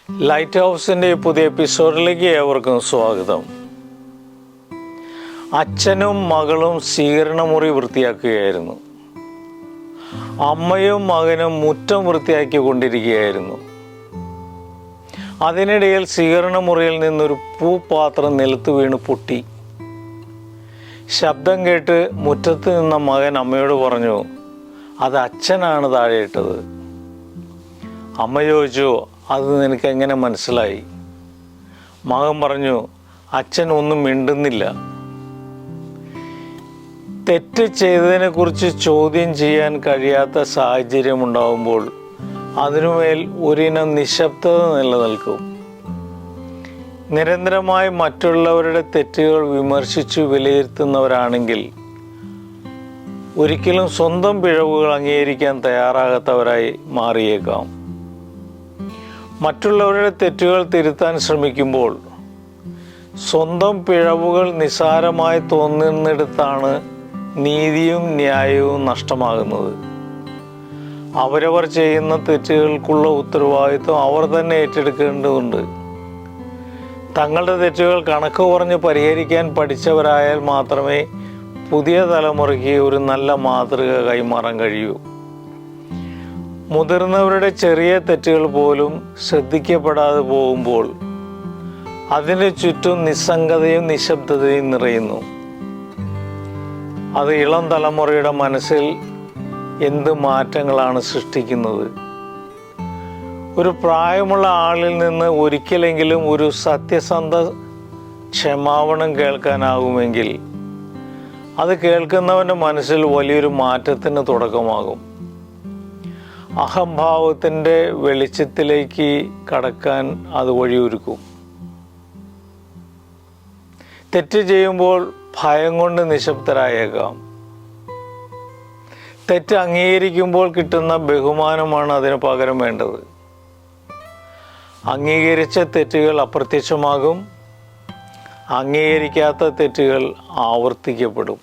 Light ഹൗസിൻ്റെ പുതിയ എപ്പിസോഡിലേക്ക് ഏവർക്കും സ്വാഗതം. അച്ഛനും മകളും സ്വീകരണമുറി വൃത്തിയാക്കുകയായിരുന്നു. അമ്മയും മകനും മുറ്റം വൃത്തിയാക്കി കൊണ്ടിരിക്കുകയായിരുന്നു. അതിനിടയിൽ സ്വീകരണമുറിയിൽ നിന്നൊരു പൂപ്പാത്രം നിലത്ത് വീണ് പൊട്ടി. ശബ്ദം കേട്ട് മുറ്റത്ത് നിന്ന മകൻ അമ്മയോട് പറഞ്ഞു, അത് അച്ഛനാണ് താഴെയിട്ടത്. അമ്മ ചോദിച്ചു, അത് നിനക്ക് എങ്ങനെ മനസ്സിലായി? മകൻ പറഞ്ഞു, അച്ഛൻ ഒന്നും മിണ്ടുന്നില്ല. തെറ്റ് ചെയ്തതിനെക്കുറിച്ച് ചോദ്യം ചെയ്യാൻ കഴിയാത്ത സാഹചര്യം ഉണ്ടാകുമ്പോൾ അതിനുമേൽ ഒരിനം നിശബ്ദത നിലനിൽക്കും. നിരന്തരമായി മറ്റുള്ളവരുടെ തെറ്റുകൾ വിമർശിച്ചു വിലയിരുത്തുന്നവരാണെങ്കിൽ ഒരിക്കലും സ്വന്തം പിഴവുകൾ അംഗീകരിക്കാൻ തയ്യാറാകാത്തവരായി മാറിയേക്കാം. മറ്റുള്ളവരുടെ തെറ്റുകൾ തിരുത്താൻ ശ്രമിക്കുമ്പോൾ സ്വന്തം പിഴവുകൾ നിസ്സാരമായി തോന്നുന്നിടത്താണ് നീതിയും ന്യായവും നഷ്ടമാകുന്നത്. അവരവർ ചെയ്യുന്ന തെറ്റുകൾക്കുള്ള ഉത്തരവാദിത്വം അവർ തന്നെ ഏറ്റെടുക്കേണ്ടതുണ്ട്. തങ്ങളുടെ തെറ്റുകൾ കണക്ക് കുറഞ്ഞ് പരിഹരിക്കാൻ പഠിച്ചവരായാൽ മാത്രമേ പുതിയ തലമുറയ്ക്ക് ഒരു നല്ല മാതൃക കൈമാറാൻ കഴിയൂ. മുതിർന്നവരുടെ ചെറിയ തെറ്റുകൾ പോലും ശ്രദ്ധിക്കപ്പെടാതെ പോകുമ്പോൾ അതിന് ചുറ്റും നിസ്സംഗതയും നിശബ്ദതയും നിറയുന്നു. അത് ഇളം തലമുറയുടെ മനസ്സിൽ എന്ത് മാറ്റങ്ങളാണ് സൃഷ്ടിക്കുന്നത്? ഒരു പ്രായമുള്ള ആളിൽ നിന്ന് ഒരിക്കലെങ്കിലും ഒരു സത്യസന്ധ ക്ഷമാപണം കേൾക്കാനാകുമെങ്കിൽ അത് കേൾക്കുന്നവൻ്റെ മനസ്സിൽ വലിയൊരു മാറ്റത്തിന് തുടക്കമാകും. അഹംഭാവത്തിൻ്റെ വെളിച്ചത്തിലേക്ക് കടക്കാൻ അത് വഴിയൊരുക്കും. തെറ്റ് ചെയ്യുമ്പോൾ ഭയം കൊണ്ട് നിശബ്ദരായേക്കാം. തെറ്റ് അംഗീകരിക്കുമ്പോൾ കിട്ടുന്ന ബഹുമാനമാണ് അതിന് പകരം വേണ്ടത്. അംഗീകരിച്ച തെറ്റുകൾ അപ്രത്യക്ഷമാകും, അംഗീകരിക്കാത്ത തെറ്റുകൾ ആവർത്തിക്കപ്പെടും.